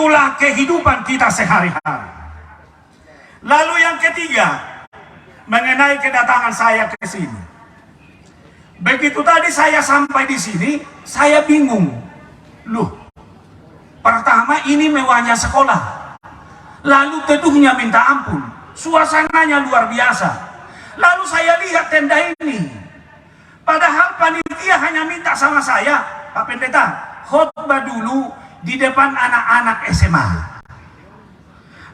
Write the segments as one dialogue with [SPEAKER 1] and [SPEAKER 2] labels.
[SPEAKER 1] Itulah kehidupan kita sehari-hari. Lalu yang ketiga, mengenai kedatangan saya ke sini. Begitu tadi saya sampai di sini, saya bingung. Loh, pertama ini mewahnya sekolah. Lalu gedungnya minta ampun. Suasananya luar biasa. Lalu saya lihat tenda ini. Padahal panitia hanya minta sama saya, Pak Pendeta, khotbah dulu di depan anak-anak SMA.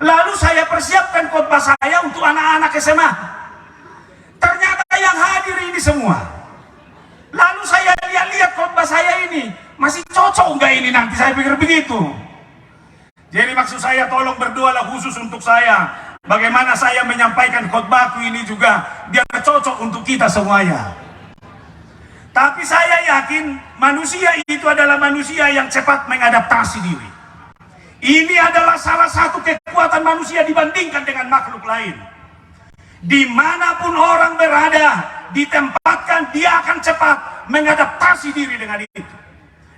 [SPEAKER 1] Lalu saya persiapkan khotbah saya untuk anak-anak SMA. Ternyata yang hadir ini semua. Lalu saya lihat khotbah saya ini, masih cocok nggak ini nanti, saya pikir begitu. Jadi maksud saya, tolong berdoalah khusus untuk saya. Bagaimana saya menyampaikan khotbahku ini juga biar cocok untuk kita semuanya. Tapi saya yakin manusia itu adalah manusia yang cepat mengadaptasi diri. Ini adalah salah satu kekuatan manusia dibandingkan dengan makhluk lain. Dimanapun orang berada, ditempatkan, dia akan cepat mengadaptasi diri dengan itu.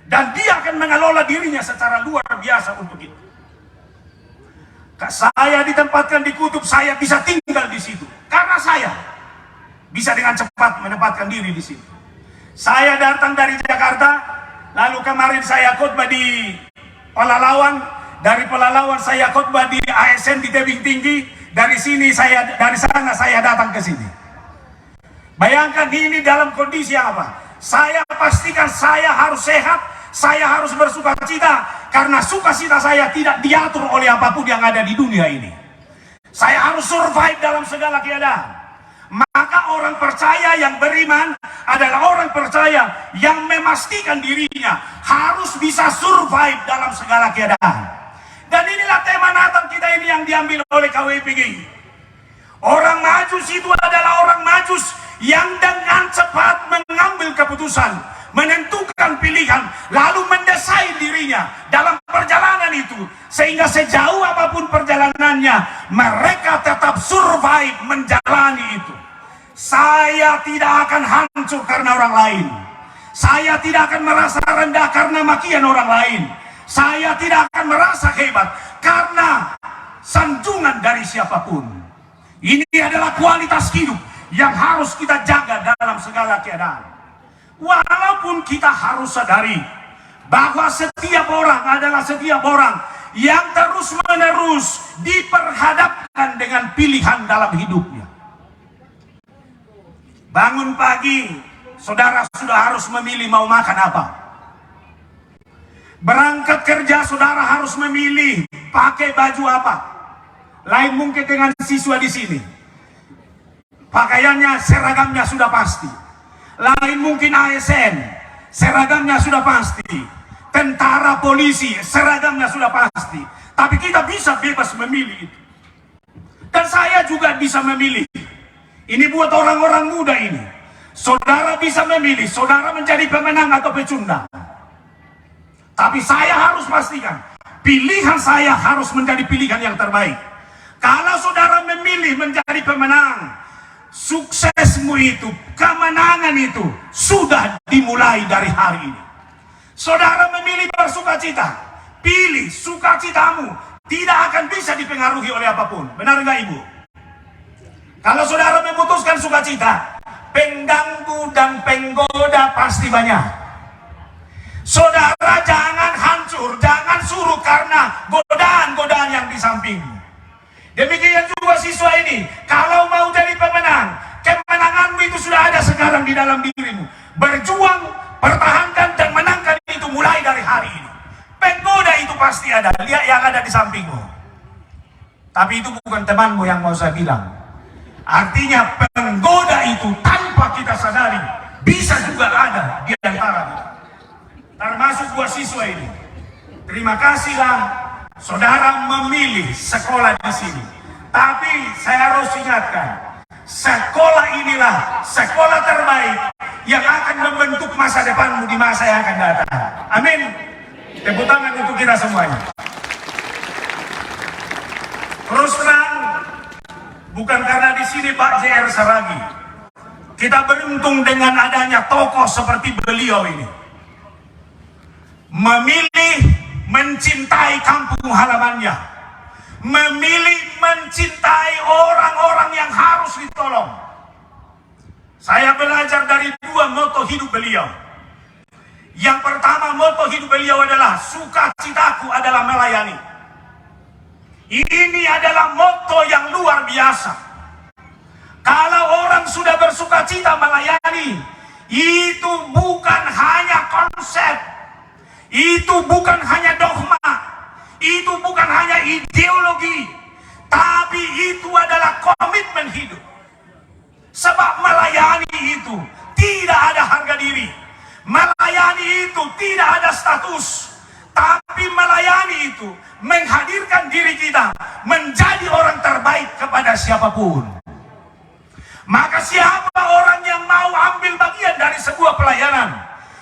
[SPEAKER 1] Dan dia akan mengelola dirinya secara luar biasa untuk itu. Saya ditempatkan di kutub, saya bisa tinggal di situ. Karena saya bisa dengan cepat menempatkan diri di situ. Saya datang dari Jakarta, lalu kemarin saya khotbah di Pelalawan. Dari Pelalawan saya khotbah di ASN di Tebing Tinggi. Dari sana saya datang ke sini. Bayangkan ini dalam kondisi apa? Saya pastikan saya harus sehat, saya harus bersuka cita, karena sukacita saya tidak diatur oleh apapun yang ada di dunia ini. Saya harus survive dalam segala keadaan. Maka orang percaya yang beriman adalah orang percaya yang memastikan dirinya harus bisa survive dalam segala keadaan. Dan inilah tema Natal kita ini yang diambil oleh KWPG. Orang majus itu adalah orang majus yang dengan cepat mengambil keputusan, menentukan pilihan, lalu mendesain dirinya dalam perjalanan itu, sehingga sejauh apapun perjalanannya, mereka tetap survive menjalani itu. Saya tidak akan hancur karena orang lain. Saya tidak akan merasa rendah karena makian orang lain. Saya tidak akan merasa hebat karena sanjungan dari siapapun. Ini adalah kualitas hidup yang harus kita jaga dalam segala keadaan. Walaupun kita harus sadari bahwa setiap orang adalah setiap orang yang terus-menerus diperhadapkan dengan pilihan dalam hidupnya. Bangun pagi, saudara sudah harus memilih mau makan apa. Berangkat kerja, saudara harus memilih pakai baju apa. Lain mungkin dengan siswa di sini. Pakaiannya, seragamnya sudah pasti. Lain mungkin ASN, seragamnya sudah pasti. Tentara, polisi, seragamnya sudah pasti. Tapi kita bisa bebas memilih itu. Dan saya juga bisa memilih. Ini buat orang-orang muda ini. Saudara bisa memilih, saudara menjadi pemenang atau pecundang. Tapi saya harus pastikan, pilihan saya harus menjadi pilihan yang terbaik. Kalau saudara memilih menjadi pemenang, suksesmu itu, kemenangan itu, sudah dimulai dari hari ini. Saudara memilih bersukacita, pilih sukacitamu, tidak akan bisa dipengaruhi oleh apapun. Benar nggak Ibu? Kalau saudara memutuskan sukacita, pengganggu dan penggoda pasti banyak. Saudara jangan hancur, jangan surut karena godaan-godaan yang di sampingmu. Demikian juga siswa ini, kalau mau jadi pemenang, kemenanganmu itu sudah ada sekarang di dalam dirimu. Berjuang, pertahankan dan menangkan itu mulai dari hari ini. Penggoda itu pasti ada, lihat yang ada di sampingmu. Tapi itu bukan temanmu yang mau saya bilang. Artinya penggoda itu tanpa kita sadari bisa juga ada di antara kita. Termasuk buat siswa ini. Terima kasihlah saudara memilih sekolah di sini. Tapi saya harus ingatkan, sekolah inilah sekolah terbaik yang akan membentuk masa depanmu di masa yang akan datang. Amin. Tepuk tangan untuk kita semuanya. Terus terang, bukan karena di sini Pak JR Saragi. Kita beruntung dengan adanya tokoh seperti beliau ini. Memilih mencintai mencintai kampung halamannya, memilih mencintai orang-orang yang harus ditolong. Saya belajar dari dua moto hidup beliau. Yang pertama, moto hidup beliau adalah sukacitaku adalah melayani. Ini adalah moto yang luar biasa. Kalau orang sudah bersukacita melayani, itu bukan hanya konsep, itu bukan hanya dogma, itu bukan hanya ideologi, tapi itu adalah komitmen hidup. Sebab melayani itu tidak ada harga diri, melayani itu tidak ada status, tapi melayani itu menghadirkan diri kita menjadi orang terbaik kepada siapapun. Maka siapa orang yang mau ambil bagian dari sebuah pelayanan,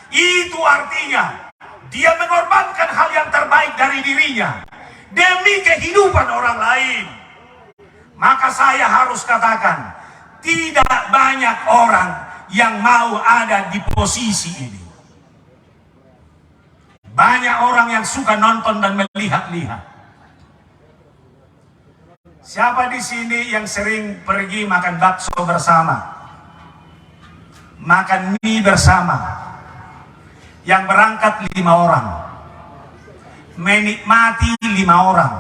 [SPEAKER 1] itu artinya dia mengorbankan hal yang terbaik dari dirinya demi kehidupan orang lain. Maka saya harus katakan, tidak banyak orang yang mau ada di posisi ini. Banyak orang yang suka nonton dan melihat-lihat. Siapa di sini yang sering pergi makan bakso bersama, makan mie bersama, yang berangkat 5 orang, menikmati 5 orang,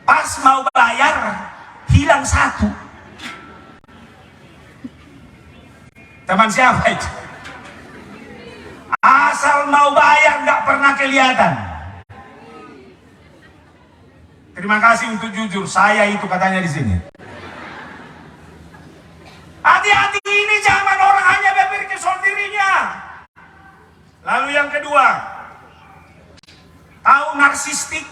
[SPEAKER 1] pas mau bayar hilang 1. Teman siapa itu? Asal mau bayar nggak pernah kelihatan. Terima kasih untuk jujur, saya itu katanya di sini. Hati-hati, ini zaman orang hanya berpikir soal dirinya. Lalu yang kedua, tahu narsistik?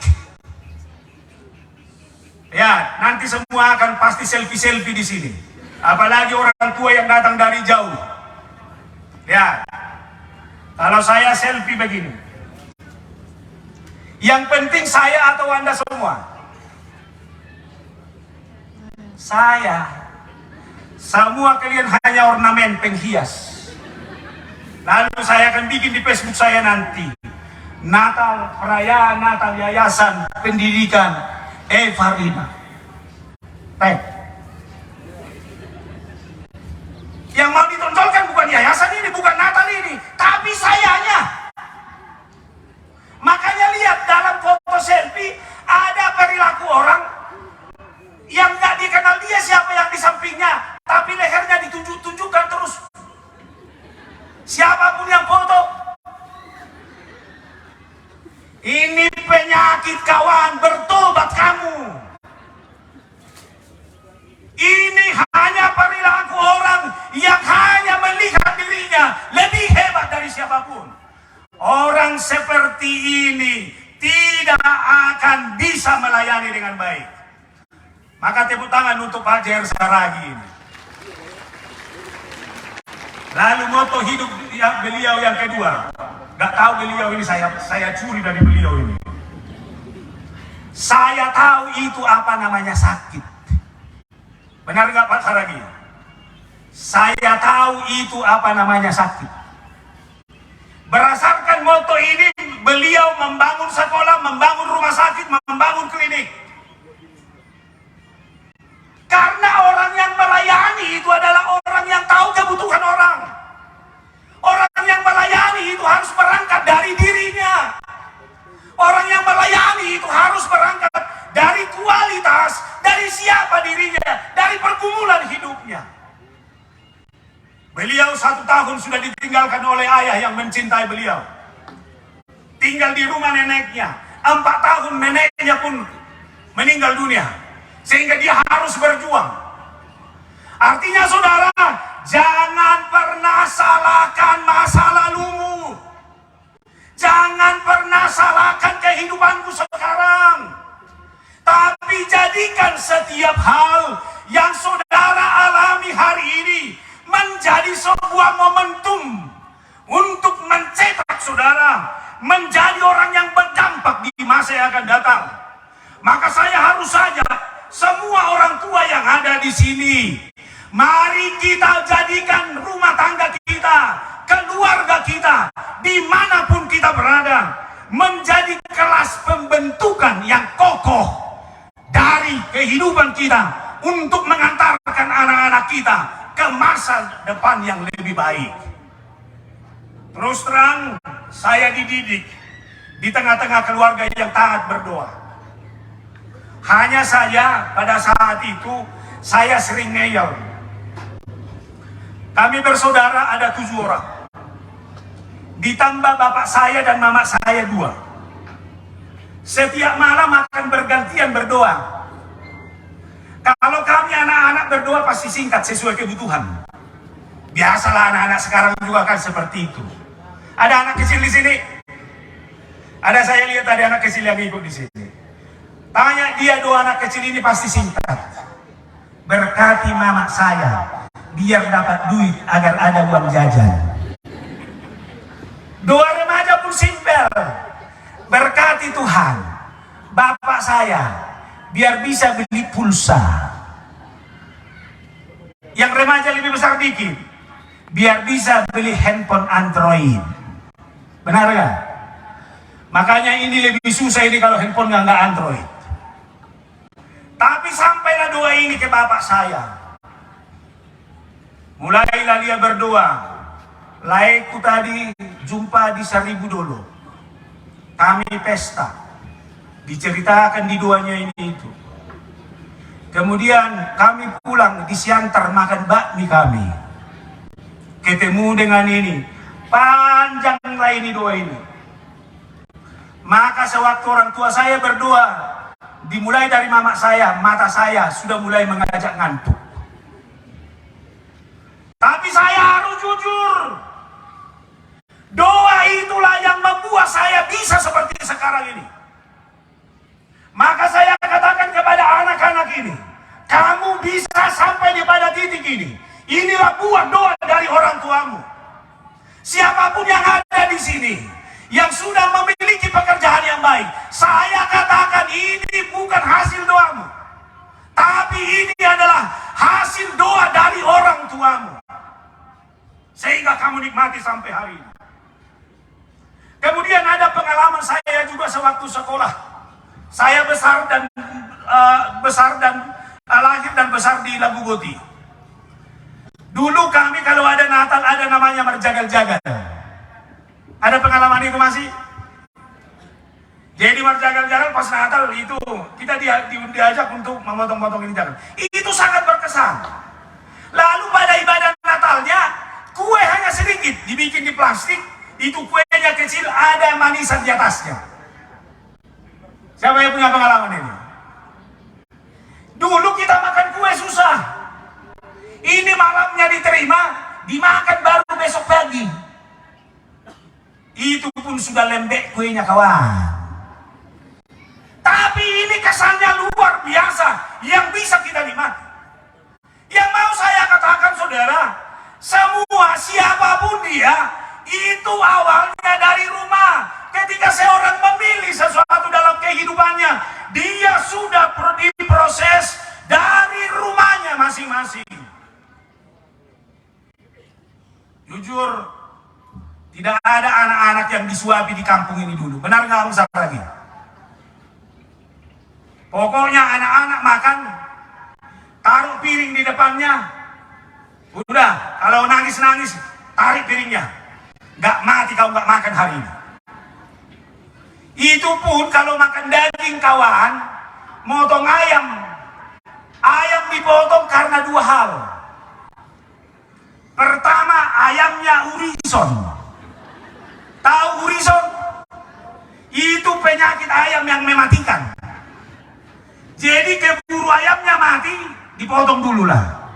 [SPEAKER 1] Ya, nanti semua akan pasti selfie-selfie di sini. Apalagi orang tua yang datang dari jauh. Ya, kalau saya selfie begini. Yang penting saya atau Anda semua. Saya, semua kalian hanya ornamen penghias. Lalu saya akan bikin di Facebook saya nanti, Natal, perayaan Natal Yayasan Pendidikan Eva Rina. Baik. Yang mau ditonjolkan bukan yayasan ini, bukan Natal ini, tapi sayanya. Makanya lihat dalam foto selfie ada perilaku orang yang nggak dikenal dia siapa yang di sampingnya, tapi lehernya ditunjuk-tunjukkan terus. Siapapun yang foto, ini penyakit kawan, bertobat kamu. Ini hanya perilaku orang yang hanya melihat dirinya lebih hebat dari siapapun. Orang seperti ini tidak akan bisa melayani dengan baik. Maka tepuk tangan untuk Pak J.R. Saragih ini. Lalu moto hidup beliau yang kedua, gak tahu beliau ini, saya curi dari beliau ini. Saya tahu itu apa namanya sakit. Benar gak Pak Saragih? Saya tahu itu apa namanya sakit. Berdasarkan moto ini, beliau membangun sekolah, membangun rumah sakit, membangun klinik. Karena orang yang melayani itu adalah orang yang tahu kebutuhan orang. Orang yang melayani itu harus berangkat dari dirinya. Orang yang melayani itu harus berangkat dari kualitas, dari siapa dirinya, dari pergumulan hidupnya. Beliau 1 tahun sudah ditinggalkan oleh ayah yang mencintai beliau. Tinggal di rumah neneknya. 4 tahun neneknya pun meninggal dunia. Sehingga dia harus berjuang. Artinya saudara, jangan pernah salahkan masa lalumu. Jangan pernah salahkan kehidupanmu sekarang. Tapi jadikan setiap hal yang saudara alami hari ini menjadi sebuah momentum untuk mencetak saudara menjadi orang yang berdampak di masa yang akan datang. Maka saya harus saja semua orang tua yang ada di sini, mari kita jadikan rumah tangga kita, keluarga kita, dimanapun kita berada, menjadi kelas atas pembentukan yang kokoh dari kehidupan kita untuk mengantarkan anak-anak kita ke masa depan yang lebih baik. Terus terang, saya dididik di tengah-tengah keluarga yang taat berdoa. Hanya saja pada saat itu saya sering ngeyel. Kami bersaudara ada 7 orang. Ditambah bapak saya dan mama saya 2. Setiap malam akan bergantian berdoa. Kalau kami anak-anak berdoa pasti singkat sesuai kebutuhan. Biasalah anak-anak sekarang juga kan seperti itu. Ada anak kecil di sini. Ada saya lihat ada anak kecil yang ikut di sini. Tanya dia 2 anak kecil ini pasti singkat. Berkati mama saya biar dapat duit agar ada uang jajan. 2 remaja pun simpel. Berkati Tuhan, bapak saya biar bisa beli pulsa. Yang remaja lebih besar dikit, biar bisa beli handphone Android. Benar ya? Makanya ini lebih susah ini kalau handphone nggak Android. Tapi sampailah doa ini ke bapak saya. Mulailah dia berdoa. Laiku tadi jumpa di Seribu Dolo. Kami pesta. Diceritakan di doanya ini itu. Kemudian kami pulang di Siantar makan bakmi kami. Ketemu dengan ini. Panjanglah ini doa ini. Maka sewaktu orang tua saya berdoa, dimulai dari mama saya, mata saya sudah mulai mengajak ngantuk. Tapi saya harus jujur. Doa itulah yang membuat saya bisa seperti sekarang ini. Maka saya katakan kepada anak-anak ini, kamu bisa sampai di pada titik ini. Inilah buah doa dari orang tuamu. Siapapun yang ada di sini, yang sudah memiliki pekerjaan yang baik, saya katakan ini bukan hasil doamu. Tapi ini adalah hasil doa dari orang tuamu. Sehingga kamu nikmati sampai hari ini. Kemudian ada pengalaman saya juga sewaktu sekolah. Saya lahir dan besar di Labu Boti. Dulu kami kalau ada Natal ada namanya merjagal-jagal. Ada pengalaman itu masih? Jadi merjagal-jagal pas Natal itu kita diajak untuk memotong-potong ini jagal. Itu sangat berkesan. Lalu pada ibadah Natalnya kue hanya sedikit dibikin di plastik. Itu kuenya kecil, ada manisan di atasnya. Siapa yang punya pengalaman ini? Dulu kita makan kue susah. Ini malamnya diterima, dimakan baru besok pagi. Itu pun sudah lembek kuenya kawan. Tapi ini kesannya luar biasa yang bisa kita nikmati. Yang mau saya katakan saudara, semua siapapun dia, itu awalnya dari rumah. Ketika seorang memilih sesuatu dalam kehidupannya, dia sudah diproses dari rumahnya masing-masing. Jujur, tidak ada anak-anak yang disuapi di kampung ini dulu. Benar nggak Om lagi? Pokoknya anak-anak makan, taruh piring di depannya. Udah, kalau nangis-nangis, tarik piringnya. Nggak mati kau nggak makan hari ini. Itu pun kalau makan daging kawan, motong ayam. Ayam dipotong karena 2 hal. Pertama, ayamnya urison. Tahu urison? Itu penyakit ayam yang mematikan. Jadi keburu ayamnya mati, dipotong dulu lah.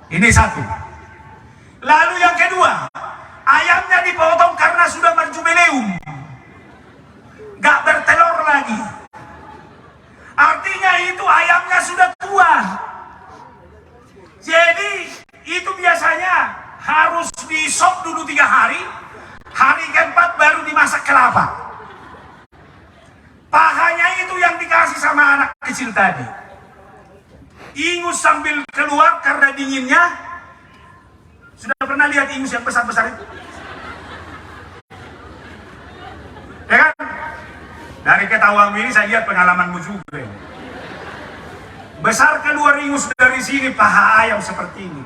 [SPEAKER 1] Ini satu. Lalu yang kedua, ayamnya dipotong karena sudah berjubileum. Gak bertelur lagi. Artinya itu ayamnya sudah tua. Jadi itu biasanya harus disop dulu 3 hari. Hari keempat baru dimasak kelapa. Pahanya itu yang dikasih sama anak kecil tadi. Ingus sambil keluar karena dinginnya. Sudah pernah lihat ingus yang besar-besar itu? Ya kan? Dari ketawamu ini saya lihat pengalamanmu juga. Besar keluar ingus dari sini paha ayam seperti ini.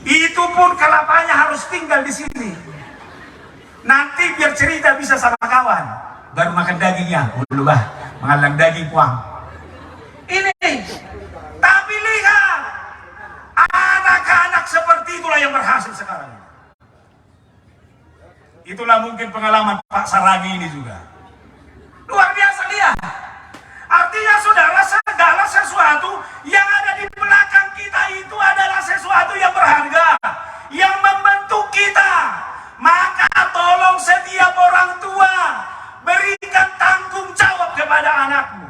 [SPEAKER 1] Itu pun kelapanya harus tinggal di sini. Nanti biar cerita bisa sama kawan. Baru makan dagingnya. Dulu bah, mengalang daging puang. Ini. Tapi lihat, anak-anak seperti itulah yang berhasil sekarang. Itulah mungkin pengalaman Pak Saragi ini juga. Luar biasa lihat. Artinya saudara, segala sesuatu yang ada di belakang kita itu adalah sesuatu yang berharga, yang membentuk kita. Maka tolong setiap orang tua berikan tanggung jawab kepada anakmu.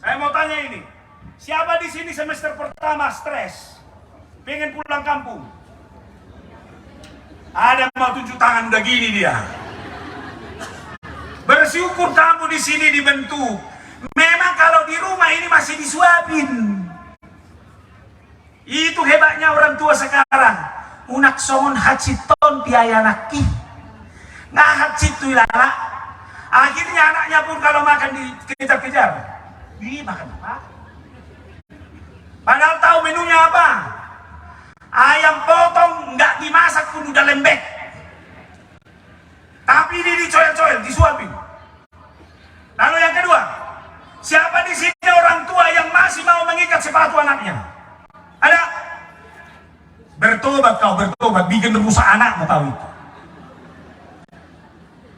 [SPEAKER 1] Saya mau tanya ini, siapa di sini semester pertama stres, pengen pulang kampung? Ada mau tunjuk tangan udah gini dia. Bersyukur kamu di sini dibentuk. Memang kalau di rumah ini masih disuapin. Itu hebatnya orang tua sekarang. Unak songon haciton biaya naki. Nggak hacit tuh ilala. Akhirnya anaknya pun kalau makan dikejar-kejar. Ih, makan apa? Padahal tahu menunya apa? Ayam potong nggak dimasak pun udah lembek. Tapi ini dicoel-coel, disuapin. Lalu yang kedua, siapa di sini orang tua yang masih mau mengikat sepatu anaknya? Ada? Bertobat kau, bertobat, bikin rusak anakmu kau itu.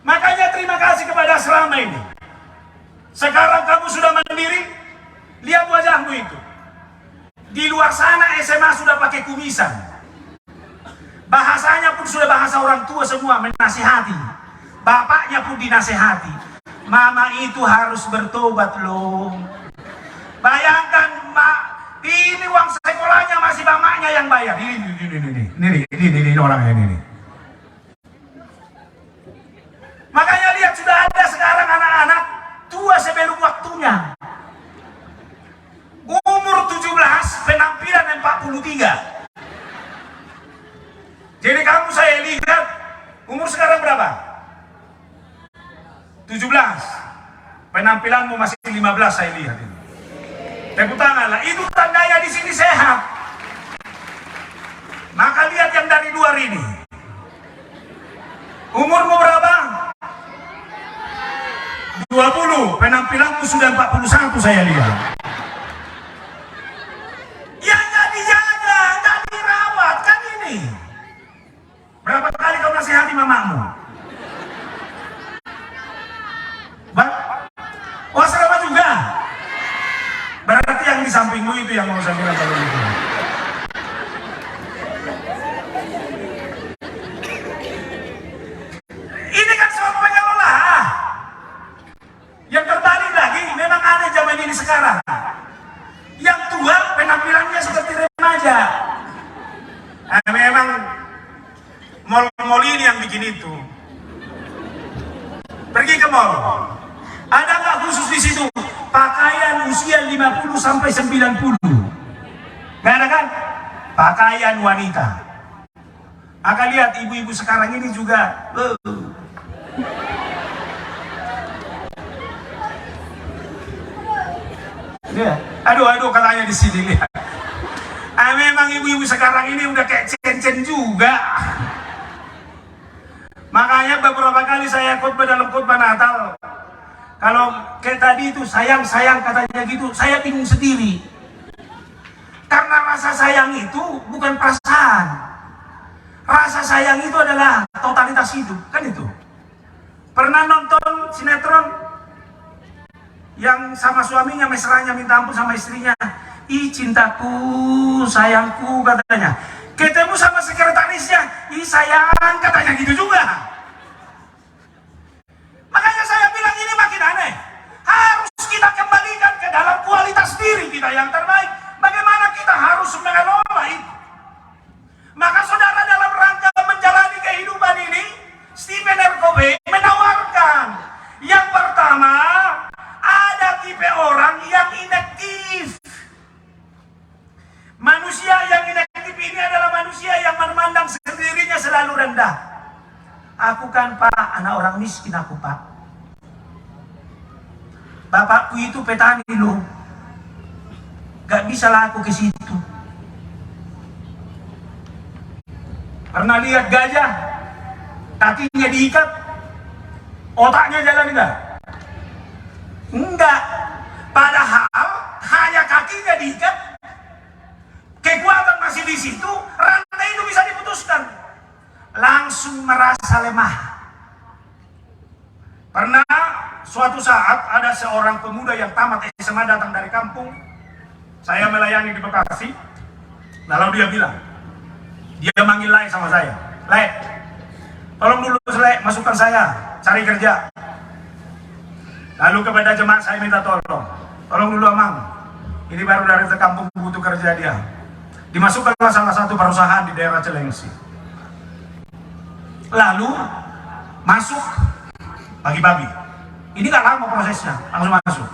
[SPEAKER 1] Makanya terima kasih kepada selama ini. Sekarang kamu sudah mandiri, lihat wajahmu itu. Di luar sana SMA sudah pakai kumisan. Bahasanya pun sudah bahasa orang tua semua, menasihati. Bapaknya pun dinasihati. Mama itu harus bertobat loh. Bayangkan, ini uang sekolahnya masih bapaknya yang bayar. Ini orangnya ini. Makanya lihat sudah ada sekarang anak-anak tua sebelum waktunya. Umur 17, penampilan 43. Jadi kamu saya lihat, umur sekarang berapa? 17. Penampilanmu masih 15 saya lihat ini. Tepuk tangan lah, itu tandanya di sini sehat. Maka lihat yang dari luar ini. Umurmu berapa? 20, penampilanmu sudah 41 saya lihat. Ya nggak dijaga, nggak dirawat, kan ini. Berapa kali kau nasihati mamamu? Oh selama juga. Berarti yang di sampingmu itu yang mau saya bilang kalau itu. Ini kan soal pengelola. Yang terbalik lagi, memang aneh zaman ini sekarang. Yang tua penampilannya seperti remaja. Memang mall-mall ini yang bikin itu. Pergi ke mall. Ada nggak khusus di situ pakaian usia 50 sampai 90? Nggak ada kan? Pakaian wanita. Maka lihat ibu-ibu sekarang ini juga. Ya. Aduh katanya di sini lihat. Memang ibu-ibu sekarang ini udah kayak cen-cen juga. Makanya beberapa kali saya khotbah dalam khotbah Natal, kalau kayak tadi itu sayang katanya gitu, saya bingung sendiri. Karena rasa sayang itu bukan perasaan. Rasa sayang itu adalah totalitas hidup, kan itu. Pernah nonton sinetron yang sama suaminya mesranya minta ampun sama istrinya, ih cintaku, sayangku katanya. Ketemu sama sekretarisnya, ih sayang katanya gitu juga. Makanya saya bilang ini makin aneh. Harus kita kembalikan ke dalam kualitas diri kita yang terbaik. Bagaimana kita harus mengelola itu. Maka saudara, dalam rangka menjalani kehidupan ini, Stephen R. Covey menawarkan yang pertama, ada tipe orang yang inaktif. Manusia yang inaktif ini adalah manusia yang memandang dirinya selalu rendah. Aku kan Pak, anak orang miskin aku Pak. bapakku itu petani loh, gak bisa laku ke situ. Pernah lihat gajah, kakinya diikat, otaknya jalan enggak? Enggak. Padahal hanya kakinya diikat, kekuatan masih di situ, rantai itu bisa diputuskan. Langsung merasa lemah. Pernah suatu saat ada seorang pemuda yang tamat SMA datang dari kampung. Saya melayani di Bekasi. Lalu dia bilang, dia manggil Lai sama saya. Lai, tolong dulu Lai, masukkan saya cari kerja. Lalu kepada jemaat saya minta tolong. Tolong dulu Amang, ini baru dari kampung butuh kerja dia. Dimasukkanlah salah satu perusahaan di daerah Cilengsi. Lalu masuk pagi-pagi. Ini gak lama prosesnya, langsung masuk.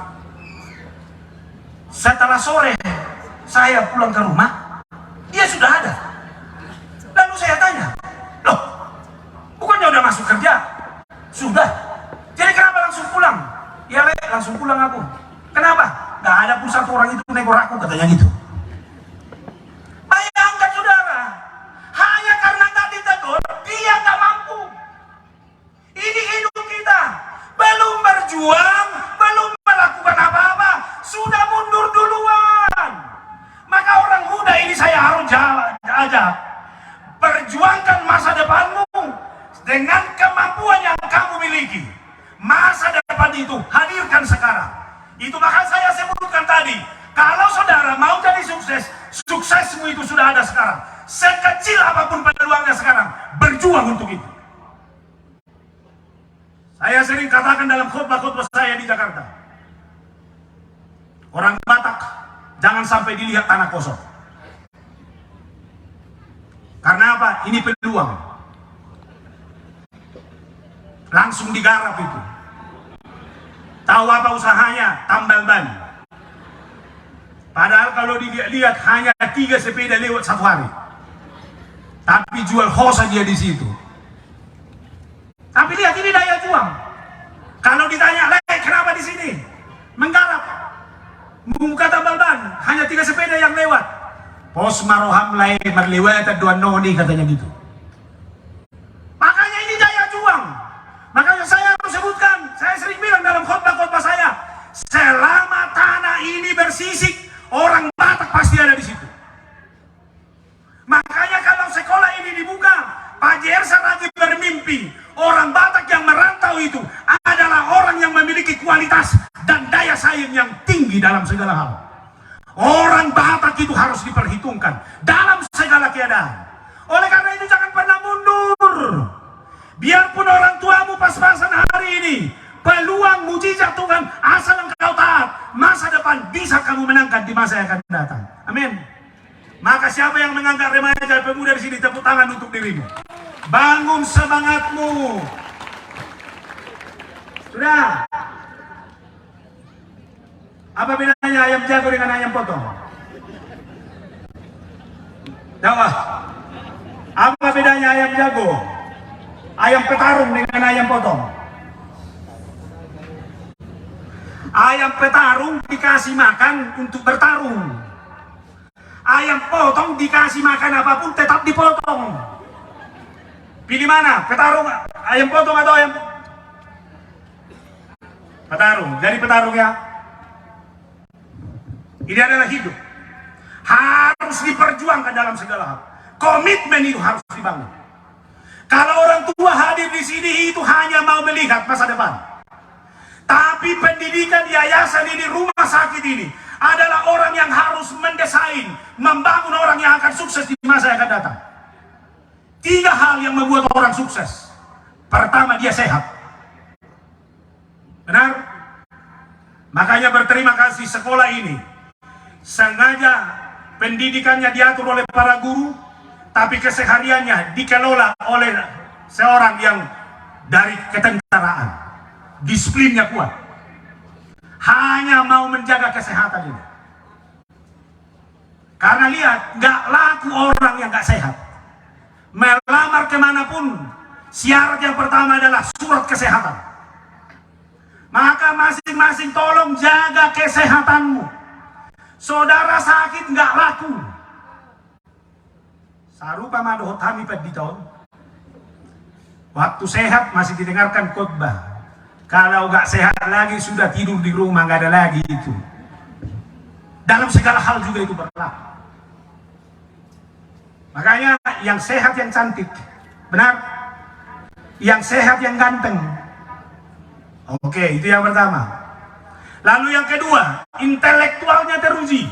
[SPEAKER 1] Setelah sore saya pulang ke rumah, dia sudah ada. Lalu saya tanya, loh, bukannya udah masuk kerja? Sudah. Jadi kenapa langsung pulang? Ya Le, langsung pulang aku. Kenapa? Gak ada pun satu orang itu negor aku, katanya gitu. Bayangkan saudara, hanya karena gak ditegur, dia gak mampu. Ini hidup kita, belum berjuang, belum melakukan apa-apa, sudah mundur duluan. Maka orang muda ini saya harus ajak, perjuangkan masa depanmu dengan kemampuan yang kamu miliki. Masa depan itu hadirkan sekarang. Itu maka saya sebutkan tadi, kalau saudara mau jadi sukses, suksesmu itu sudah ada sekarang. Sekecil apapun peluangnya sekarang, berjuang untuk itu. Saya sering katakan dalam khotbah-khotbah saya di Jakarta, orang Batak jangan sampai dilihat tanah kosong. Karena apa? Ini peluang. Langsung digarap itu. Tahu apa usahanya? Tambal ban. Padahal kalau dilihat hanya 3 sepeda lewat satu hari. Tapi jual hosa dia di situ. Tapi lihat ini daya juang. Kalau ditanya, kenapa di sini? Menggarap. Membuka tambal ban. Hanya 3 sepeda yang lewat. Pos maroham lai merlewat dua noni, katanya gitu. Makanya ini daya juang. Makanya saya harus sebutkan, saya sering bilang dalam khotbah-khotbah saya, selama tanah ini bersisik, orang Batak pasti ada di situ. Makanya kalau sekolah ini dibuka, Pak Jersa lagi bermimpi, orang Batak yang merantau itu adalah orang yang memiliki kualitas dan daya saing yang tinggi dalam segala hal. Orang Batak itu harus diperhitungkan dalam segala keadaan. Oleh karena itu jangan pernah mundur. Biarpun orang tuamu pas-pasan hari ini, peluang mujizat Tuhan asal engkau taat, masa depan bisa kamu menangkan di masa yang akan datang. Amin. Maka siapa yang mengangkat remaja pemuda di sini, tepuk tangan untuk dirimu. Bangun semangatmu. Sudah. Apa bedanya ayam jago dengan ayam potong? Jawab. Apa bedanya ayam jago? Ayam petarung dengan ayam potong. Ayam petarung dikasih makan untuk bertarung. Ayam potong dikasih makan apapun tetap dipotong. Pilih mana? Petarung, ayam potong atau ayam petarung? Jadi petarung ya. Ini adalah hidup. Harus diperjuangkan dalam segala hal. Komitmen itu harus dibangun. Kalau orang tua hadir di sini itu hanya mau melihat masa depan. Tapi pendidikan di yayasan ini, rumah sakit ini adalah orang yang harus mendesain, membangun orang yang akan sukses di masa yang akan datang. 3 hal yang membuat orang sukses. Pertama, dia sehat. Benar? Makanya berterima kasih sekolah ini. Sengaja pendidikannya diatur oleh para guru, tapi kesehariannya dikelola oleh seorang yang dari ketentaraan. Disiplinnya kuat. Hanya mau menjaga kesehatan ini. Karena lihat, gak laku orang yang gak sehat. Melamar kemanapun, syarat yang pertama adalah surat kesehatan. Maka masing-masing tolong jaga kesehatanmu. Saudara sakit nggak laku. Sarupa madohot kami padito. Waktu sehat masih didengarkan khotbah. Kalau nggak sehat lagi sudah tidur di rumah, nggak ada lagi itu. Dalam segala hal juga itu berlaku. Makanya yang sehat yang cantik, benar? Yang sehat yang ganteng. Oke, itu yang pertama. Lalu yang kedua, intelektualnya teruji.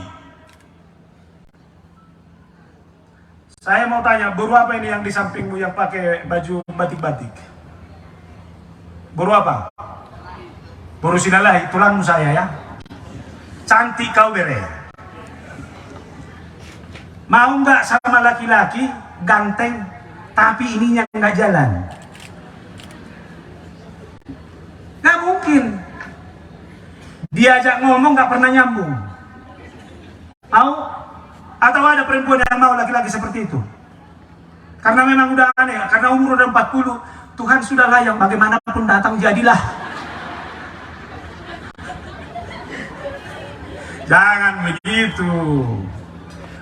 [SPEAKER 1] Saya mau tanya, baru apa ini yang di sampingmu yang pakai baju batik-batik? Baru apa? Baru sinalai, tulangmu saya ya. Cantik kau bere. Mau nggak sama laki-laki ganteng tapi ininya nggak jalan? Nggak mungkin. Diajak ngomong nggak pernah nyambung. Mau? Atau ada perempuan yang mau laki-laki seperti itu? Karena memang udah aneh, karena umur udah 40, Tuhan sudah layak bagaimanapun datang jadilah. Jangan begitu.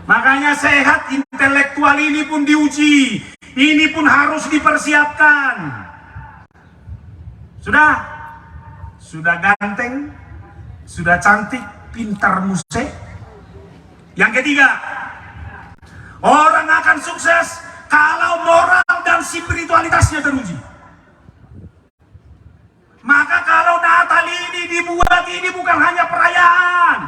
[SPEAKER 1] Makanya sehat intelektual ini pun diuji. Ini pun harus dipersiapkan. Sudah ganteng, sudah cantik, pintar musik. Yang ketiga, orang akan sukses kalau moral dan spiritualitasnya teruji. Maka kalau Natal ini dibuat, ini bukan hanya perayaan.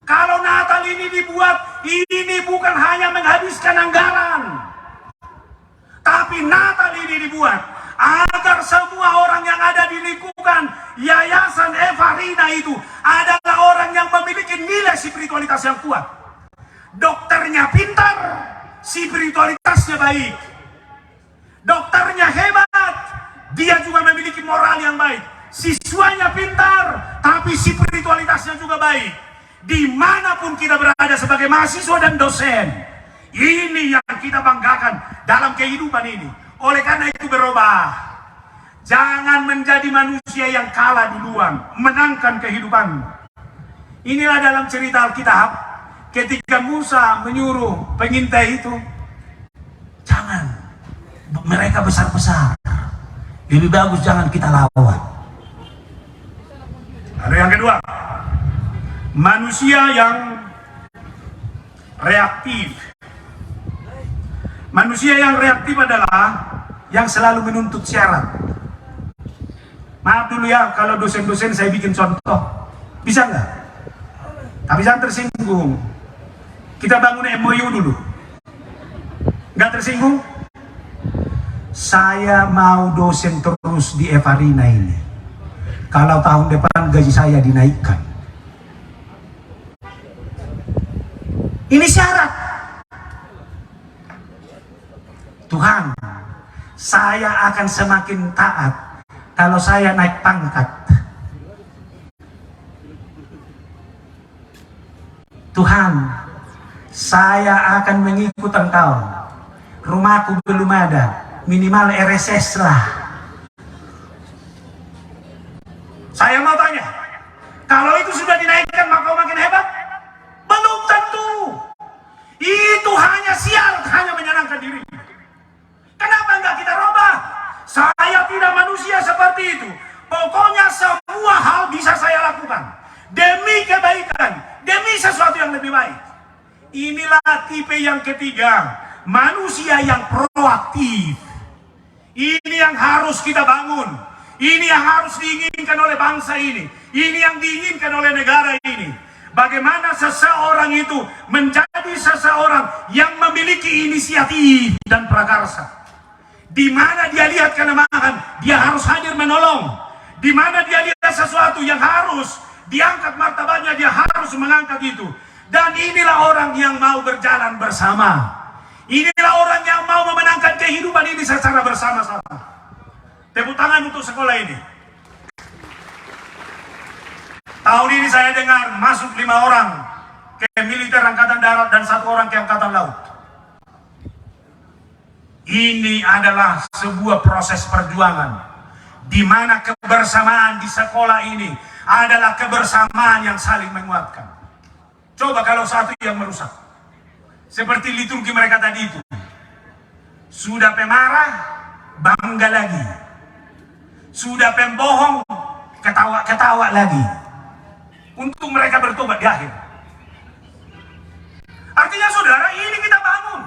[SPEAKER 1] Kalau Natal ini dibuat, ini bukan hanya menghabiskan anggaran. Tapi Natal ini dibuat agar semua orang yang ada di lingkungan Yayasan Evarina itu adalah orang yang memiliki nilai spiritualitas yang kuat. Dokternya pintar, spiritualitasnya baik. Dokternya hebat, dia juga memiliki moral yang baik. Siswanya pintar, tapi spiritualitasnya juga baik. Dimanapun kita berada sebagai mahasiswa dan dosen, ini yang kita banggakan dalam kehidupan ini. Oleh karena itu berubah. Jangan menjadi manusia yang kalah duluan, menangkan kehidupan. Inilah dalam cerita Alkitab, ketika Musa menyuruh pengintai itu, jangan, mereka besar-besar, lebih bagus jangan kita lawan. Ada yang kedua, manusia yang reaktif. Manusia yang reaktif adalah yang selalu menuntut syarat. Maaf dulu ya, kalau dosen-dosen saya bikin contoh. Bisa nggak? Tapi jangan tersinggung. Kita bangun MOU dulu. Nggak tersinggung? Saya mau dosen terus di Evarina ini. Kalau tahun depan gaji saya dinaikkan. Ini syarat. Tuhan, saya akan semakin taat kalau saya naik pangkat. Tuhan, saya akan mengikut Engkau. Rumahku belum ada, minimal RSS lah. Saya mau tanya, kalau itu sudah dinaikkan maka makin hebat? Belum tentu. Itu hanya sial, hanya menyenangkan diri. Kenapa enggak kita rubah? Saya tidak manusia seperti itu. Pokoknya semua hal bisa saya lakukan demi kebaikan, demi sesuatu yang lebih baik. Inilah tipe yang ketiga, manusia yang proaktif. Ini yang harus kita bangun. Ini yang harus diinginkan oleh bangsa ini. Ini yang diinginkan oleh negara ini. Bagaimana seseorang itu menjadi seseorang yang memiliki inisiatif dan prakarsa. Di mana dia lihat kelemahan, dia harus hadir menolong. Di mana dia lihat sesuatu yang harus diangkat martabatnya, dia harus mengangkat itu. Dan inilah orang yang mau berjalan bersama. Inilah orang yang mau memenangkan kehidupan ini secara bersama-sama. Tepuk tangan untuk sekolah ini. Tahun ini saya dengar masuk 5 orang ke militer angkatan darat dan 1 orang ke angkatan laut. Ini adalah sebuah proses perjuangan. di mana kebersamaan di sekolah ini adalah kebersamaan yang saling menguatkan. Coba kalau satu yang merusak, seperti liturgi mereka tadi itu, sudah pemarah, bangga lagi, sudah pembohong, ketawa-ketawa lagi, untuk mereka bertobat di akhir. Artinya saudara, ini kita bangun.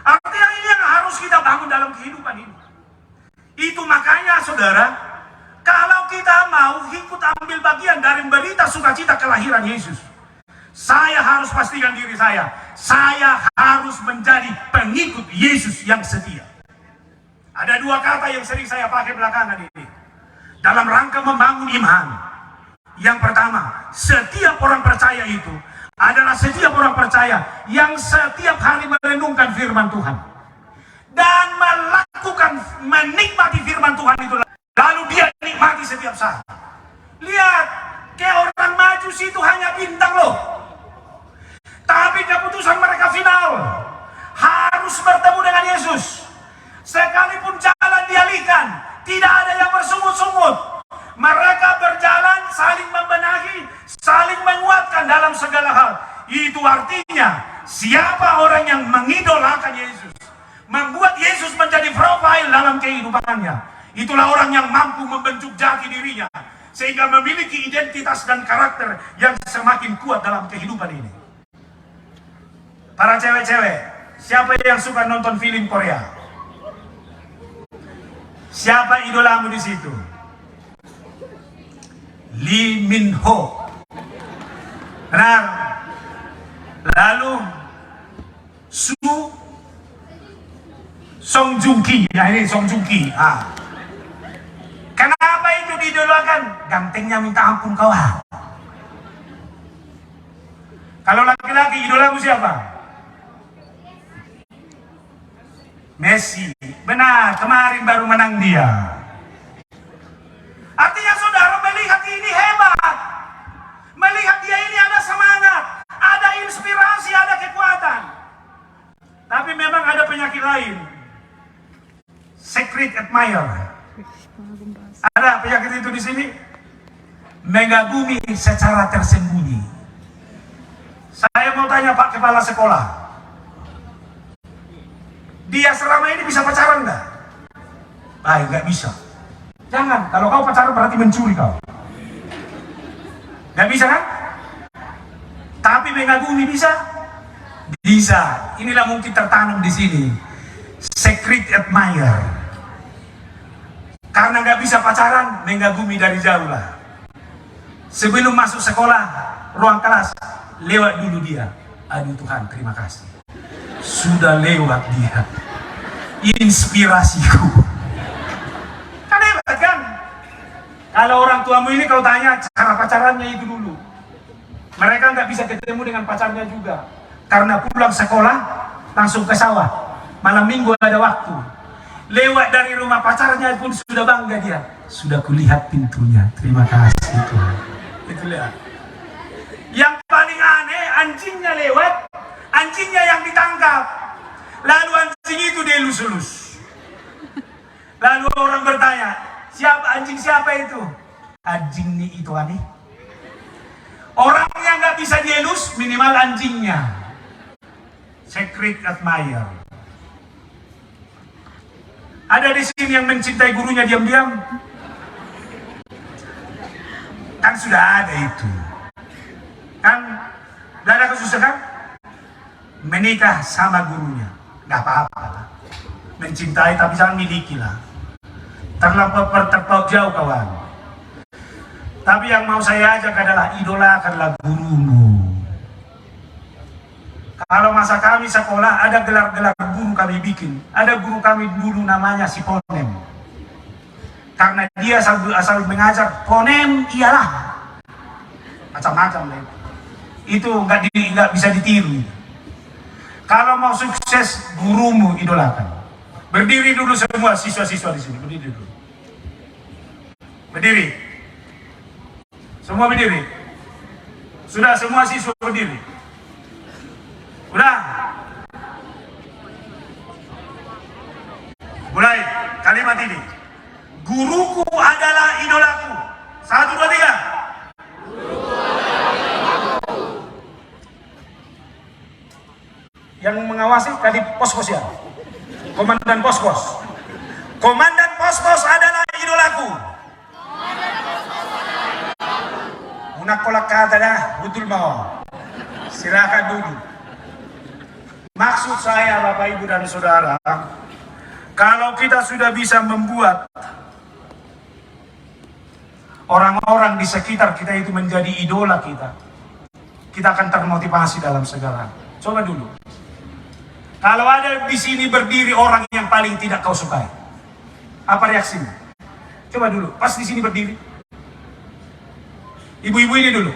[SPEAKER 1] Artinya ini yang harus kita bangun dalam kehidupan ini. Itu makanya saudara, kalau kita mau ikut ambil bagian dari berita sukacita kelahiran Yesus, saya harus pastikan diri saya harus menjadi pengikut Yesus yang setia. Ada dua kata yang sering saya pakai belakangan ini dalam rangka membangun iman. Yang pertama, setiap orang percaya itu adalah setiap orang percaya yang setiap hari merenungkan firman Tuhan dan menikmati firman Tuhan itu, lalu dia nikmati setiap saat. Lihat, kayak orang Majus itu hanya bintang loh, tapi keputusan mereka final harus bertemu dengan Yesus. Sekalipun jalan dialihkan, tidak ada yang bersungut-sungut. Mereka berjalan saling membenahi, saling menguatkan dalam segala hal. Itu artinya siapa orang yang mengidolakan Yesus, membuat Yesus menjadi profil dalam kehidupannya, itulah orang yang mampu membentuk jati dirinya sehingga memiliki identitas dan karakter yang semakin kuat dalam kehidupan ini. Para cewek-cewek, siapa yang suka nonton film Korea? Siapa idolamu di situ? Lee Min Ho, benar. Lalu Song Joong Ki, nah ini Song Joong Ki. Kenapa itu diidolakan? Gantengnya minta ampun kawan. Kalau laki-laki idolamu siapa? Messi, benar, kemarin baru menang dia. Artinya saudara melihat ini hebat, melihat dia ini ada semangat, ada inspirasi, ada kekuatan. Tapi memang ada penyakit lain, secret admirer. Ada penyakit itu di sini, mengagumi secara tersembunyi. Saya mau tanya Pak Kepala Sekolah, dia selama ini bisa pacaran nggak? Baik, nggak bisa. Jangan, kalau kau pacaran berarti mencuri kau. Nggak bisa kan? Tapi mengagumi bisa? Bisa. Inilah mungkin tertanam di sini, secret admirer. Karena nggak bisa pacaran, mengagumi dari jauh lah. Sebelum masuk sekolah, ruang kelas, lewat dulu dia. Aduh Tuhan, terima kasih. Sudah lewat dia. Inspirasiku. Kan hebat kan? Kalau orang tuamu ini kau tanya cara pacarannya itu dulu, mereka nggak bisa ketemu dengan pacarnya juga. Karena pulang sekolah, langsung ke sawah. Malam minggu ada waktu. Lewat dari rumah pacarnya pun sudah bangga dia. Sudah kulihat pintunya. Terima kasih Tuhan. Itu lihat. Yang paling aneh, anjingnya lewat, anjingnya yang ditangkap. Lalu anjing itu dielus-elus. Lalu orang bertanya, siapa anjing siapa itu? Anjing nih itu aneh. Orangnya nggak bisa dielus, minimal anjingnya. Secret admirer. Ada di sini yang mencintai gurunya diam-diam? Kan sudah ada itu. Kan tidak ada kesusahan menikah sama gurunya, nggak apa-apa. Mencintai tapi jangan miliki lah. Terlampau jauh kawan. Tapi yang mau saya ajak adalah idolakanlah gurumu. Kalau masa kami sekolah ada gelar-gelar guru kami bikin. Ada guru kami dulu namanya si Ponem. Karena dia asal mengajar, Ponem iyalah macam-macam lah. Itu nggak bisa ditiru. Kalau mau sukses, gurumu idolakan. Berdiri dulu semua siswa-siswa di sini, berdiri dulu. Berdiri. Semua berdiri. Sudah semua siswa berdiri. Udah. Mulai kalimat ini. Guruku adalah idolaku. 1, 2, 3. Yang mengawasi tadi pos-pos ya, komandan pos-pos. Komandan pos-pos adalah idolaku. Unak kolak kata dah, betul mau. Silakan duduk. Maksud saya Bapak Ibu dan Saudara, kalau kita sudah bisa membuat orang-orang di sekitar kita itu menjadi idola kita, kita akan termotivasi dalam segala. Coba dulu. Kalau ada di sini berdiri orang yang paling tidak kau sukai, apa reaksinya? Coba dulu, pas di sini berdiri. Ibu-ibu ini dulu.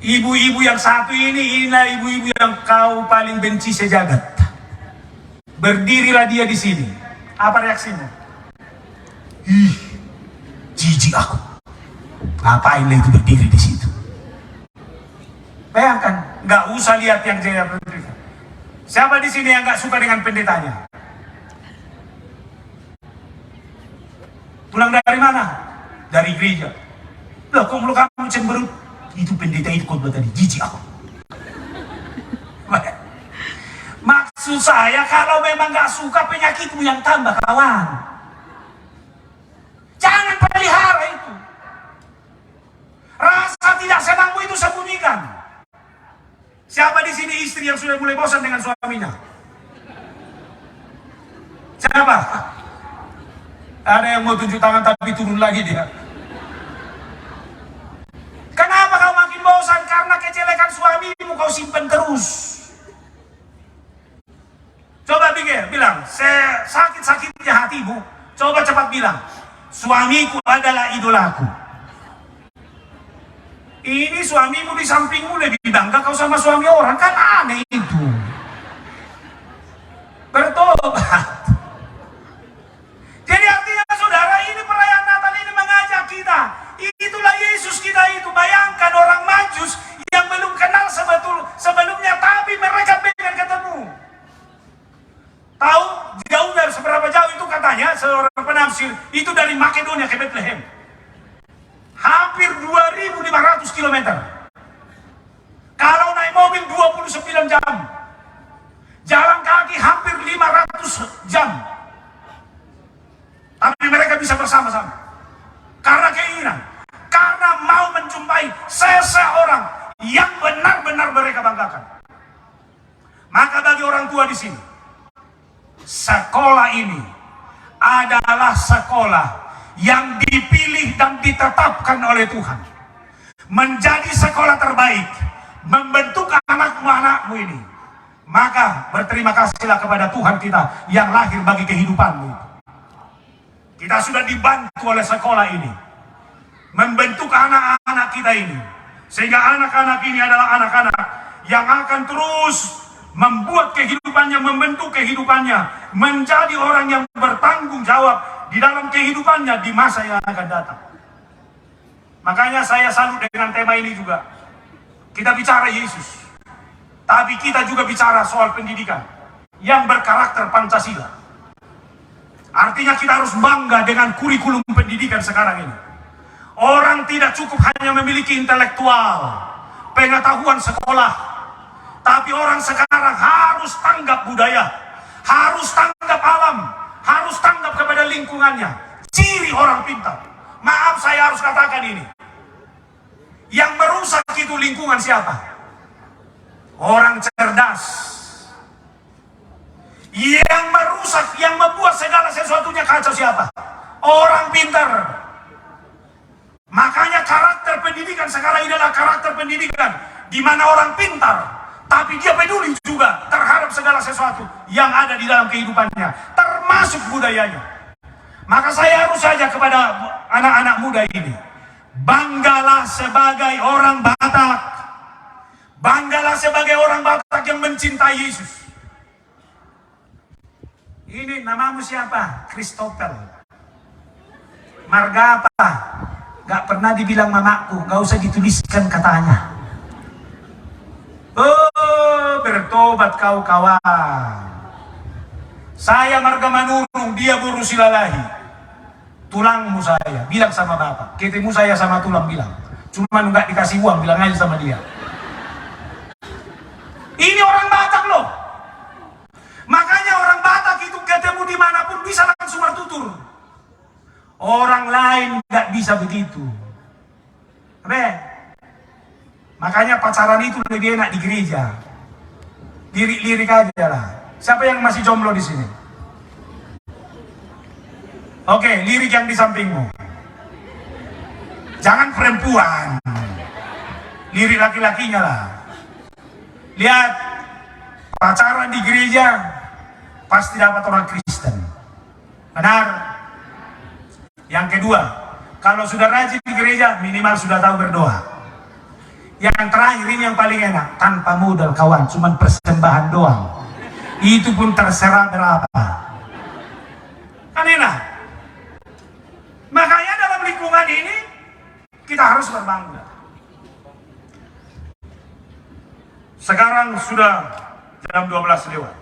[SPEAKER 1] Ibu-ibu yang satu ini, inilah ibu-ibu yang kau paling benci sejagat. Berdirilah dia di sini. Apa reaksinya? Ih, jijik aku. Ngapain dia itu berdiri di situ? Bayangkan, nggak usah lihat yang dia berdiri. Siapa di sini yang nggak suka dengan pendetanya? Pulang dari mana? Dari gereja. Loh, kok mulut kamu cemberut? Itu pendeta itu khotbah tadi, jijik aku. Maksud saya, kalau memang nggak suka, penyakitmu yang tambah, kawan. Jangan pelihara itu. Rasa tidak senangmu itu sembunyikan. Siapa di sini istri yang sudah mulai bosan dengan suaminya? Siapa? Ada yang mau tunjuk tangan tapi turun lagi dia. Kenapa kau makin bosan? Karena kejelekan suamimu kau simpan terus. Coba pikir, bilang, sakit-sakitnya hatimu. Coba cepat bilang, suamiku adalah idolaku. Ini suamimu di sampingmu, lebih bangga kau sama suami orang, kan aneh itu. Bertobat. Jadi artinya saudara, ini perayaan Natal ini mengajak kita. Itulah Yesus kita itu. Bayangkan orang Majus yang belum kenal sebelumnya, tapi mereka pengen ketemu. Tahu jauh dari seberapa jauh itu katanya seorang penafsir, itu dari Makedonia ke Bethlehem. Hampir 2.500 km. Kalau naik mobil 29 jam. Jalan kaki hampir 500 jam. Tapi mereka bisa bersama-sama. Karena keinginan. Karena mau menjumpai seseorang yang benar-benar mereka banggakan. Maka bagi orang tua di sini, sekolah ini adalah sekolah yang dipilih dan ditetapkan oleh Tuhan menjadi sekolah terbaik, membentuk anak-anakmu ini. Maka berterima kasihlah kepada Tuhan kita yang lahir bagi kehidupanmu. Kita sudah dibantu oleh sekolah ini membentuk anak-anak kita ini, sehingga anak-anak ini adalah anak-anak yang akan terus membuat kehidupannya, membentuk kehidupannya menjadi orang yang bertanggung jawab di dalam kehidupannya di masa yang akan datang. Makanya saya salut dengan tema ini juga. Kita bicara Yesus, tapi kita juga bicara soal pendidikan yang berkarakter Pancasila. Artinya kita harus bangga dengan kurikulum pendidikan sekarang ini. Orang tidak cukup hanya memiliki intelektual, pengetahuan sekolah, tapi orang sekarang harus tanggap budaya, harus tanggap alam, harus tanggap kepada lingkungannya. Ciri orang pintar. Maaf saya harus katakan ini. Yang merusak itu lingkungan siapa? Orang cerdas. Yang merusak, yang membuat segala sesuatunya kacau siapa? Orang pintar. Makanya karakter pendidikan sekarang ini adalah karakter pendidikan di mana orang pintar, tapi dia peduli juga terhadap segala sesuatu yang ada di dalam kehidupannya, termasuk budayanya. Maka saya harus saja kepada anak-anak muda ini, banggalah sebagai orang Batak, banggalah sebagai orang Batak yang mencintai Yesus. Ini namamu siapa? Christopher. Marga apa? Gak pernah dibilang mamaku, gak usah dituliskan katanya. Oh, bertobat kau kawan. Saya Marga Manurung, dia Buru Silalahi. tulangmu saya, bilang sama bapak. Ketemu saya sama tulang, bilang. Cuman nggak dikasih uang, bilang aja sama dia. Ini orang Batak loh. Makanya orang Batak itu ketemu dimanapun bisa langsung bertutur. Orang lain nggak bisa begitu. Makanya pacaran itu lebih enak di gereja. Lirik-lirik aja lah. Siapa yang masih jomblo di sini? Oke, lirik yang di sampingmu. Jangan perempuan. Lirik laki-lakinya lah. Lihat, pacaran di gereja pasti dapat orang Kristen. Benar? Yang kedua, kalau sudah rajin di gereja, minimal sudah tahu berdoa. Yang terakhir ini yang paling enak, tanpa modal kawan, cuman persembahan doang. Itu pun terserah berapa. Kan enak. Makanya dalam lingkungan ini kita harus berbangga. Sekarang sudah jam 12 lewat.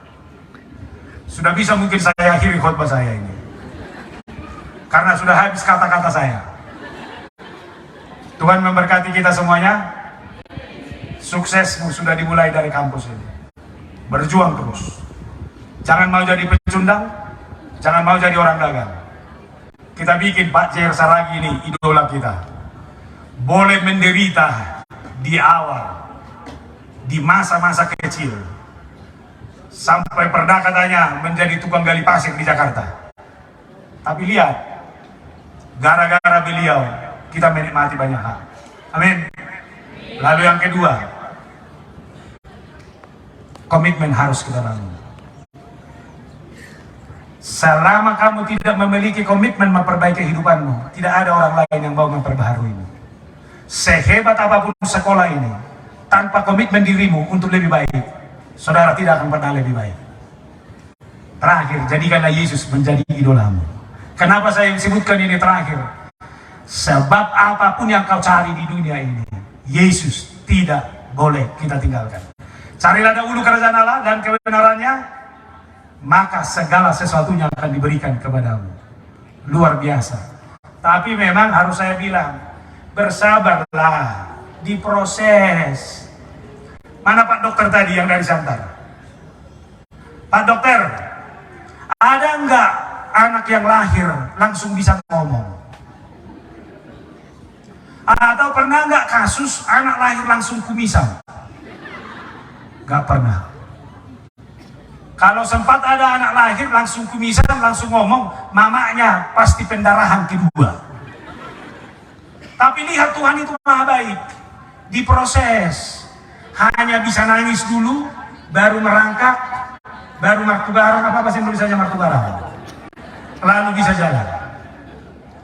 [SPEAKER 1] Sudah bisa mungkin saya akhiri khotbah saya ini. Karena sudah habis kata-kata saya. Tuhan memberkati kita semuanya. Suksesmu sudah dimulai dari kampus ini. Berjuang terus. Jangan mau jadi pecundang, jangan mau jadi orang dagang. Kita bikin Pak J.R. Saragih ini idola kita. Boleh menderita di awal, di masa-masa kecil, sampai pernah katanya menjadi tukang gali pasir di Jakarta. Tapi lihat, gara-gara beliau kita menikmati banyak hal. Amin. Lalu yang kedua, komitmen harus kita bangun. Selama kamu tidak memiliki komitmen memperbaiki kehidupanmu, tidak ada orang lain yang mau memperbaharuimu. Sehebat apapun sekolah ini, tanpa komitmen dirimu untuk lebih baik, saudara tidak akan pernah lebih baik. Terakhir, jadikanlah Yesus menjadi idolamu. Kenapa saya sebutkan ini terakhir? Sebab apapun yang kau cari di dunia ini, Yesus tidak boleh kita tinggalkan. Carilah dahulu kerajaan Allah dan kebenarannya, maka segala sesuatunya akan diberikan kepadamu. Luar biasa. Tapi memang harus saya bilang, bersabarlah, diproses. Mana Pak Dokter tadi yang dari Santar? Pak Dokter, ada enggak anak yang lahir langsung bisa ngomong? Atau pernah nggak kasus anak lahir langsung kumisan? Nggak pernah. Kalau sempat ada anak lahir langsung kumisan, langsung ngomong, mamanya pasti pendarahan kedua. Tapi lihat Tuhan itu maha baik. Diproses. Hanya bisa nangis dulu, baru merangkak, baru martu garang, apa bahasa Indonesianya martu garang? Lalu bisa jalan.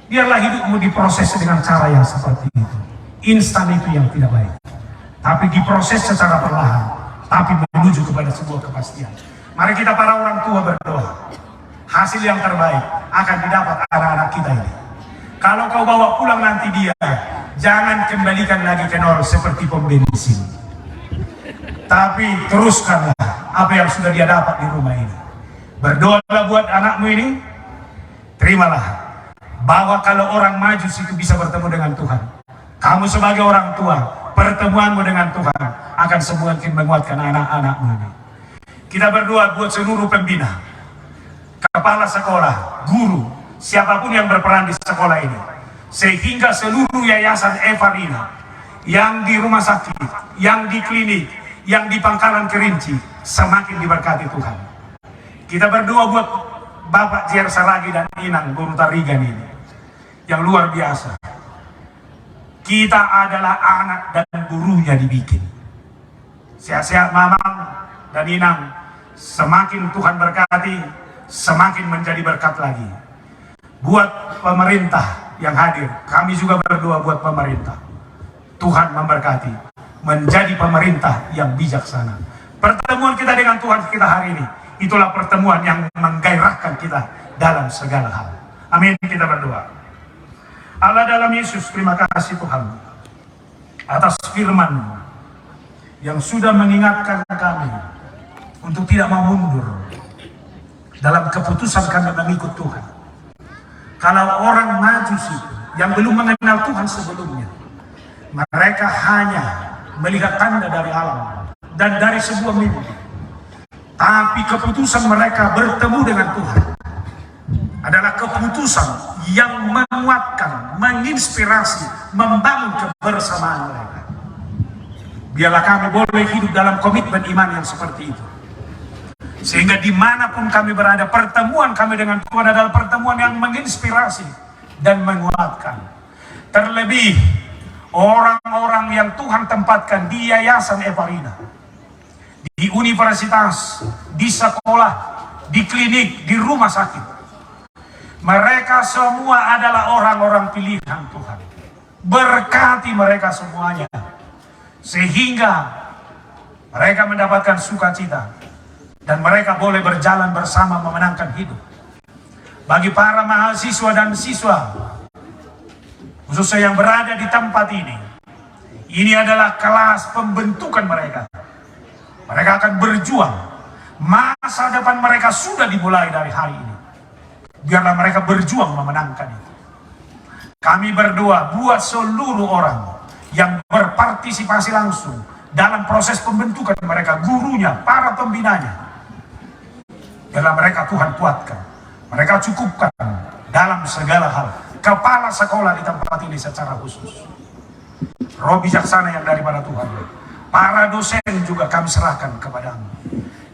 [SPEAKER 1] Biarlah hidupmu diproses dengan cara yang seperti itu. Instan itu yang tidak baik. Tapi diproses secara perlahan, tapi menuju kepada sebuah kepastian. Mari kita para orang tua berdoa. Hasil yang terbaik akan didapat anak-anak kita ini. Kalau kau bawa pulang nanti dia, jangan kembalikan lagi ke nol seperti pom bensin. Tapi teruskanlah apa yang sudah dia dapat di rumah ini. Berdoalah buat anakmu ini. Terimalah bahwa kalau orang majus itu bisa bertemu dengan Tuhan. Kamu sebagai orang tua, pertemuanmu dengan Tuhan akan semakin menguatkan anak-anakmu ini. Kita berdoa buat seluruh pembina, kepala sekolah, guru, siapapun yang berperan di sekolah ini, sehingga seluruh yayasan Eva ini, yang di rumah sakit, yang di klinik, yang di Pangkalan Kerinci, semakin diberkati Tuhan. Kita berdoa buat Bapak J.R. Saragih dan Inang Guru Tarigan ini, yang luar biasa. Kita adalah anak dan gurunya dibikin. Sehat-sehat Mamang dan Inang, semakin Tuhan berkati, semakin menjadi berkat lagi. Buat pemerintah yang hadir, kami juga berdoa buat pemerintah. Tuhan memberkati, menjadi pemerintah yang bijaksana. Pertemuan kita dengan Tuhan kita hari ini, itulah pertemuan yang menggairahkan kita dalam segala hal. Amin, kita berdoa. Allah dalam Yesus, terima kasih Tuhan atas firman yang sudah mengingatkan kami untuk tidak mau mundur dalam keputusan kami mengikut Tuhan.
[SPEAKER 2] Kalau orang Majus itu yang belum mengenal Tuhan sebelumnya, mereka hanya melihat tanda dari alam dan dari sebuah mimpi. Tapi keputusan mereka bertemu dengan Tuhan adalah keputusan yang menguatkan, menginspirasi, membangun kebersamaan mereka. Biarlah kami boleh hidup dalam komitmen iman yang seperti itu. Sehingga dimanapun kami berada, pertemuan kami dengan Tuhan adalah pertemuan yang menginspirasi dan menguatkan. Terlebih orang-orang yang Tuhan tempatkan di Yayasan Evarina, di universitas, di sekolah, di klinik, di rumah sakit. Mereka semua adalah orang-orang pilihan Tuhan. Berkati mereka semuanya, sehingga mereka mendapatkan sukacita dan mereka boleh berjalan bersama memenangkan hidup. Bagi para mahasiswa dan siswa, khususnya yang berada di tempat ini adalah kelas pembentukan mereka. Mereka akan berjuang. Masa depan mereka sudah dimulai dari hari ini. Biarlah mereka berjuang memenangkan itu. Kami berdoa buat seluruh orang yang berpartisipasi langsung dalam proses pembentukan mereka, gurunya, para pembinanya. Biarlah mereka Tuhan kuatkan, mereka cukupkan dalam segala hal. Kepala sekolah di tempat ini secara khusus, roh bijaksana yang daripada Tuhan. Para dosen juga kami serahkan kepadamu.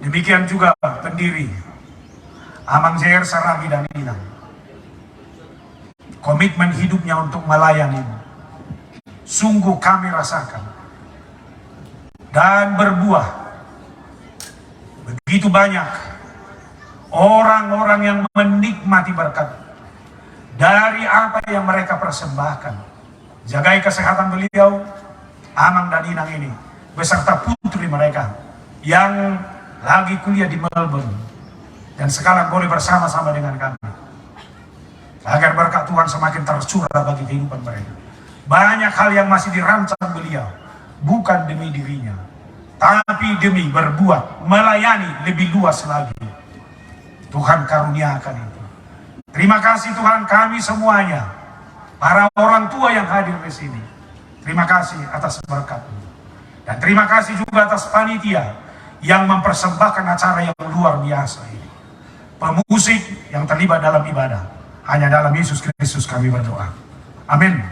[SPEAKER 2] Demikian juga pendiri Amang JR Saragi dan Inang. Komitmen hidupnya untuk melayani sungguh kami rasakan dan berbuah. Begitu banyak orang-orang yang menikmati berkat dari apa yang mereka persembahkan. Jagai kesehatan beliau, Amang dan Inang ini, beserta putri mereka yang lagi kuliah di Melbourne dan sekarang boleh bersama-sama dengan kami, agar berkat Tuhan semakin tercurah bagi kehidupan mereka. Banyak hal yang masih dirancang beliau, bukan demi dirinya, tapi demi berbuat, melayani lebih luas lagi. Tuhan karuniakan itu. Terima kasih Tuhan, kami semuanya, para orang tua yang hadir di sini, terima kasih atas berkat-Mu. Dan terima kasih juga atas panitia yang mempersembahkan acara yang luar biasa ini. Pemusik yang terlibat dalam ibadah. Hanya dalam Yesus Kristus kami berdoa. Amin.